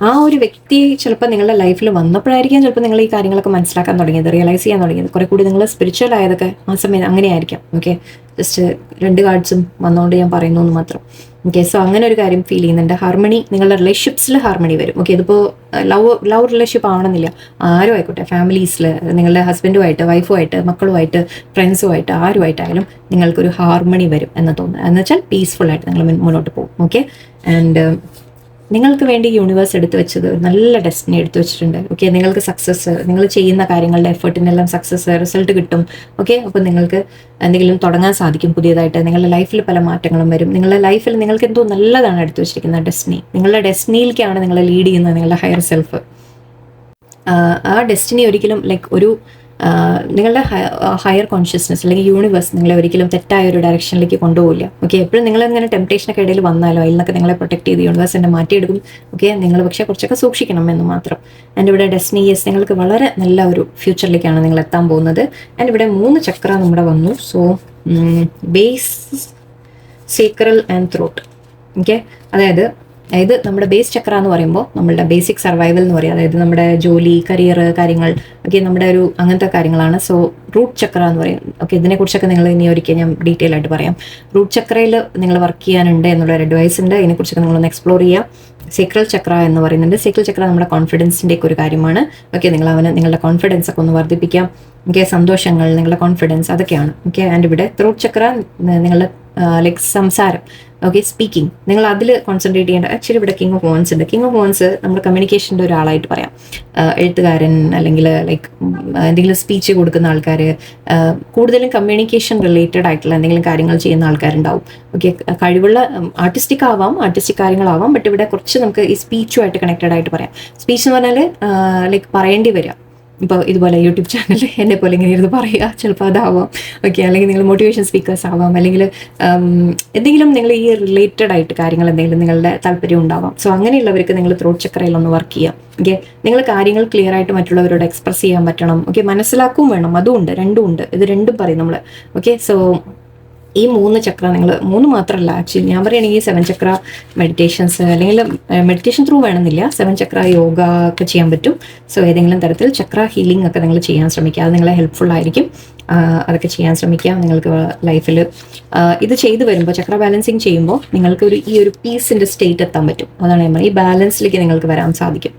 ആ ഒരു വ്യക്തി ചിലപ്പോൾ നിങ്ങളുടെ ലൈഫിൽ വന്നപ്പോഴായിരിക്കാം ചിലപ്പോൾ നിങ്ങൾ ഈ കാര്യങ്ങളൊക്കെ മനസ്സിലാക്കാൻ തുടങ്ങിയത്, റിയലൈസ് ചെയ്യാൻ തുടങ്ങിയത്. കുറെ കൂടി നിങ്ങൾ സ്പിരിച്വൽ ആയതൊക്കെ ആ സമയം അങ്ങനെയായിരിക്കാം. ഓക്കെ, ജസ്റ്റ് 2 കാർഡ്സും വന്നുകൊണ്ട് ഞാൻ പറയുന്നു എന്ന് മാത്രം. ഓക്കെ. സോ അങ്ങനെ ഒരു കാര്യം ഫീൽ ചെയ്യുന്നുണ്ട്. ഹാർമണി, നിങ്ങളുടെ റിലേഷൻഷിപ്സിൽ ഹാർമണി വരും. ഓക്കെ. ഇതിപ്പോൾ ലവ് റിലേഷൻഷിപ്പ് ആവണമെന്നില്ല, ആരും ആയിക്കോട്ടെ, ഫാമിലീസിൽ നിങ്ങളുടെ ഹസ്ബൻഡുമായിട്ട്, വൈഫുമായിട്ട്, മക്കളുമായിട്ട്, ഫ്രണ്ട്സുമായിട്ട്, ആരുമായിട്ടായാലും നിങ്ങൾക്കൊരു ഹാർമണി വരും എന്ന് തോന്നുന്നത്. എന്ന് വെച്ചാൽ പീസ്ഫുൾ ആയിട്ട് നിങ്ങൾ മുന്നോട്ട് പോകും. ഓക്കെ. ആൻഡ് നിങ്ങൾക്ക് വേണ്ടി യൂണിവേഴ്സ് എടുത്തു വെച്ചത് നല്ല ഡെസ്റ്റിനി എടുത്തു വെച്ചിട്ടുണ്ട്. ഓക്കെ. നിങ്ങൾക്ക് സക്സസ്, നിങ്ങൾ ചെയ്യുന്ന കാര്യങ്ങളുടെ എഫേർട്ടിനെല്ലാം സക്സസ് റിസൾട്ട് കിട്ടും. ഓക്കെ. അപ്പോൾ നിങ്ങൾക്ക് എന്തെങ്കിലും തുടങ്ങാൻ സാധിക്കും പുതിയതായിട്ട്. നിങ്ങളുടെ ലൈഫിൽ പല മാറ്റങ്ങളും വരും. നിങ്ങളുടെ ലൈഫിൽ നിങ്ങൾക്ക് എന്തോ നല്ലതാണ് എടുത്തു വെച്ചിരിക്കുന്നത് ഡെസ്റ്റിനി. നിങ്ങളുടെ ഡെസ്റ്റിനിയിലേക്കാണ് നിങ്ങളെ ലീഡ് ചെയ്യുന്നത് നിങ്ങളുടെ ഹയർ സെൽഫ്. ആ ഡെസ്റ്റിനി ഒരിക്കലും ലൈക്ക് ഒരു നിങ്ങളുടെ ഹയർ കോൺഷ്യസ്നെസ് അല്ലെങ്കിൽ യൂണിവേഴ്സ് നിങ്ങളെ ഒരിക്കലും തെറ്റായ ഒരു ഡയറക്ഷനിലേക്ക് കൊണ്ടുപോകില്ല. ഓക്കെ. എപ്പോഴും നിങ്ങളിങ്ങനെ ടെംപ്ടേഷനൊക്കെ ഇടയിൽ വന്നാലോ അതിൽ നിന്നൊക്കെ നിങ്ങളെ പ്രൊട്ടക്ട് ചെയ്ത് യൂണിവേഴ്സ് എന്നെ മാറ്റിയെടുക്കും. ഓക്കെ. നിങ്ങൾ പക്ഷേ കുറച്ചൊക്കെ സൂക്ഷിക്കണം എന്ന് മാത്രം. ആൻഡ് ഇവിടെ ഡെസ്റ്റിനി, യെസ്, നിങ്ങൾക്ക് വളരെ നല്ല ഒരു ഫ്യൂച്ചറിലേക്കാണ് നിങ്ങൾ എത്താൻ പോകുന്നത്. ആൻഡ് ഇവിടെ 3 ചക്ര നമ്മുടെ വന്നു. So base, sacral and throat. Okay. അതായത് നമ്മുടെ ബേസ് ചക്ര എന്ന് പറയുമ്പോൾ നമ്മളുടെ ബേസിക് സർവൈവൽ എന്ന് പറയും. അതായത് നമ്മുടെ ജോലി, കരിയർ കാര്യങ്ങൾ, ഓക്കെ, നമ്മുടെ ഒരു അങ്ങനത്തെ കാര്യങ്ങളാണ്. സോ റൂട്ട് ചക്ര എന്ന് പറയും. ഓക്കെ. ഇതിനെക്കുറിച്ചൊക്കെ നിങ്ങൾ ഇനി ഒരിക്കൽ ഞാൻ ഡീറ്റെയിൽ ആയിട്ട് പറയാം. റൂട്ട് ചക്രയിൽ നിങ്ങൾ വർക്ക് ചെയ്യാനുണ്ട് എന്നുള്ളൊരു അഡ്വൈസ് ഉണ്ട്. ഇതിനെക്കുറിച്ചൊക്കെ നിങ്ങളൊന്ന് എക്സ്പ്ലോർ ചെയ്യാം. സേക്രൽ ചക്ര എന്ന് പറയുന്നുണ്ട്. സേക്രൽ ചക്ര നമ്മുടെ കോൺഫിഡൻസിൻ്റെ ഒക്കെ ഒരു കാര്യമാണ്. ഓക്കെ. നിങ്ങളുടെ കോൺഫിഡൻസ് ഒക്കെ ഒന്ന് വർദ്ധിപ്പിക്കാം. ഓക്കെ. സന്തോഷങ്ങൾ, നിങ്ങളുടെ കോൺഫിഡൻസ്, അതൊക്കെയാണ്. ഓക്കെ. ആൻഡ് ഇവിടെ ത്രോട്ട് ചക്ര നിങ്ങളുടെ ലൈക്ക് സംസാരം, ഓക്കെ, സ്പീക്കിംഗ്, നിങ്ങൾ അതിൽ കോൺസെൻട്രേറ്റ് ചെയ്യേണ്ട. ആക്ച്വലി ഇവിടെ കിങ് ഓഫ് വോൺസ് ഉണ്ട്. കിങ് ഓഫ് വോൺസ് നമ്മുടെ കമ്മ്യൂണിക്കേഷൻ്റെ ഒരാളായിട്ട് പറയാം. എഴുത്തുകാരൻ അല്ലെങ്കിൽ ലൈക്ക് എന്തെങ്കിലും സ്പീച്ച് കൊടുക്കുന്ന ആൾക്കാർ, കൂടുതലും കമ്മ്യൂണിക്കേഷൻ റിലേറ്റഡ് ആയിട്ടുള്ള എന്തെങ്കിലും കാര്യങ്ങൾ ചെയ്യുന്ന ആൾക്കാരുണ്ടാവും. ഓക്കെ. കഴിവുള്ള ആർട്ടിസ്റ്റിക് കാര്യങ്ങളാവാം. ബട്ട് ഇവിടെ കുറച്ച് നമുക്ക് ഈ സ്പീച്ചുമായിട്ട് കണക്റ്റഡ് ആയിട്ട് പറയാം. സ്പീച്ച് എന്ന് പറഞ്ഞാൽ ലൈക്ക് പറയേണ്ടി വരിക. ഇപ്പോൾ ഇതുപോലെ യൂട്യൂബ് ചാനൽ എന്നെ പോലെ ഇങ്ങനെ ഇരുന്ന് പറയുക, ചിലപ്പോൾ അതാവാം. ഓക്കെ. അല്ലെങ്കിൽ നിങ്ങൾ മോട്ടിവേഷൻ സ്പീക്കേഴ്സ് ആവാം, അല്ലെങ്കിൽ എന്തെങ്കിലും നിങ്ങൾ ഈ റിലേറ്റഡ് ആയിട്ട് കാര്യങ്ങൾ എന്തെങ്കിലും നിങ്ങളുടെ താല്പര്യം ഉണ്ടാവാം. സോ അങ്ങനെയുള്ളവർക്ക് നിങ്ങൾ ത്രോട്ട് ചക്രയിൽ ഒന്ന് വർക്ക് ചെയ്യാം. ഓക്കെ. നിങ്ങൾ കാര്യങ്ങൾ ക്ലിയർ ആയിട്ട് മറ്റുള്ളവരോട് എക്സ്പ്രസ് ചെയ്യാൻ പറ്റണം. ഓക്കെ. മനസ്സിലാക്കും വേണം, അതും ഉണ്ട്, രണ്ടും ഉണ്ട്. ഇത് രണ്ടും പറയും നമ്മൾ. ഓക്കെ. സോ ഈ 3 ചക്ര നിങ്ങൾ 3 മാത്രമല്ല, ആക്ച്വലി ഞാൻ പറയുകയാണെങ്കിൽ 7 ചക്ര മെഡിറ്റേഷൻസ്, അല്ലെങ്കിൽ മെഡിറ്റേഷൻ ത്രൂ വേണമെന്നില്ല, 7 ചക്ര യോഗ ഒക്കെ ചെയ്യാൻ പറ്റും. സോ ഏതെങ്കിലും തരത്തിൽ ചക്ര ഹീലിംഗ് ഒക്കെ നിങ്ങൾ ചെയ്യാൻ ശ്രമിക്കുക. അത് നിങ്ങളെ ഹെൽപ്ഫുൾ ആയിരിക്കും. അതൊക്കെ ചെയ്യാൻ ശ്രമിക്കുക. നിങ്ങൾക്ക് ലൈഫിൽ ഇത് ചെയ്തു വരുമ്പോൾ, ചക്ര ബാലൻസിങ് ചെയ്യുമ്പോൾ നിങ്ങൾക്ക് ഈ ഒരു പീസിൻ്റെ സ്റ്റേറ്റ് എത്താൻ പറ്റും. അതാണ് ഞാൻ പറയുന്നത്. ഈ ബാലൻസിലേക്ക് നിങ്ങൾക്ക് വരാൻ സാധിക്കും.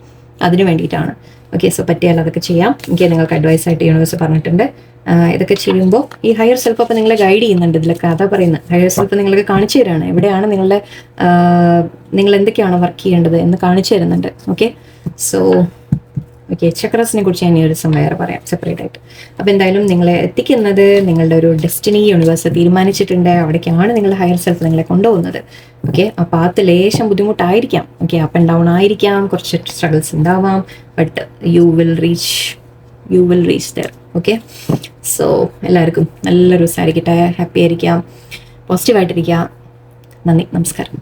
അതിന് വേണ്ടിയിട്ടാണ്. ഓക്കെ. സോ പറ്റിയാൽ അതൊക്കെ ചെയ്യാം. എനിക്ക് നിങ്ങൾക്ക് അഡ്വൈസ് ആയിട്ട് യൂണിവേഴ്സ് പറഞ്ഞിട്ടുണ്ട്. ഇതൊക്കെ ചെയ്യുമ്പോൾ ഈ ഹയർ സെൽഫ് അപ്പോൾ നിങ്ങളെ ഗൈഡ് ചെയ്യുന്നുണ്ട്. ഇതിലൊക്കെ അതാ പറയുന്നത്. ഹയർ സെൽഫ് നിങ്ങൾക്ക് കാണിച്ചു തരാണ് എവിടെയാണ് നിങ്ങൾ എന്തൊക്കെയാണ് വർക്ക് ചെയ്യേണ്ടത് എന്ന് കാണിച്ചു തരുന്നുണ്ട്. ഓക്കെ. So okay. ചക്രസിനെ കുറിച്ച് ഞാൻ ഈ ഒരു സമയം വേറെ പറയാം സെപ്പറേറ്റ് ആയിട്ട്. അപ്പോൾ എന്തായാലും നിങ്ങളെ എത്തിക്കുന്നത് നിങ്ങളുടെ ഒരു ഡെസ്റ്റിനി യൂണിവേഴ്സ് തീരുമാനിച്ചിട്ടുണ്ട്. അവിടേക്കാണ് നിങ്ങളുടെ ഹയർ സെൽഫ് നിങ്ങളെ കൊണ്ടുപോകുന്നത്. ഓക്കെ. ആ പാത്ത് ലേശം ബുദ്ധിമുട്ടായിരിക്കാം. ഓക്കെ. അപ്പ് ആൻഡ് ഡൗൺ ആയിരിക്കാം, കുറച്ച് സ്ട്രഗിൾസ് ഉണ്ടാവാം. But you will reach there. Okay. So എല്ലാവർക്കും നല്ലൊരു ദിവസമായിരിക്കട്ടെ. ഹാപ്പി ആയിരിക്കാം, പോസിറ്റീവായിട്ടിരിക്കുക. നന്ദി, നമസ്കാരം.